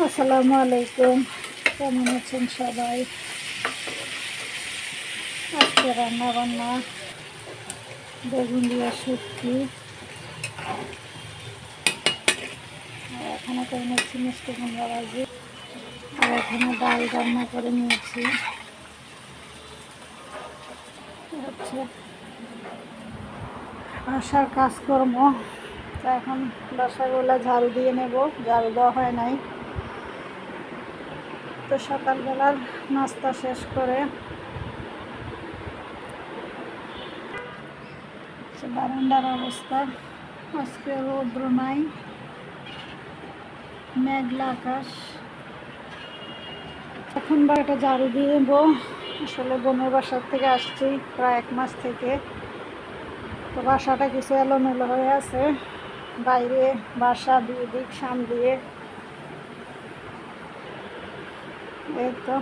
আসসালামু আলাইকুম, কেমন আছেন সবাই? আজকে রান্না বান্না বেগুন দিয়ে শুটকি, আর এখানে করে নিচ্ছি মিষ্টি কুমড়া ভাজি, আর এখানে ডাল রান্না করে নিয়েছি। হচ্ছে বাসার কাজকর্ম, তো এখন বাসাগুলো ঝাড়ু দিয়ে নেব, ঝাড়ু দেওয়া হয় নাই। তো সকালবেলার নাস্তা শেষ করে বারান্দার অবস্থা, আজকে রৌদ্র নাই, মেঘলা আকাশ। এখন বাড়িটা ঝাড়ু দিয়ে নেব। আসলে বোনের বাসার থেকে আসছি প্রায় 1 মাস থেকে, তো বাসাটা কিছু এলোমেলো হয়ে আছে, বাইরে বাসা 2 দিক সামলিয়ে এই তো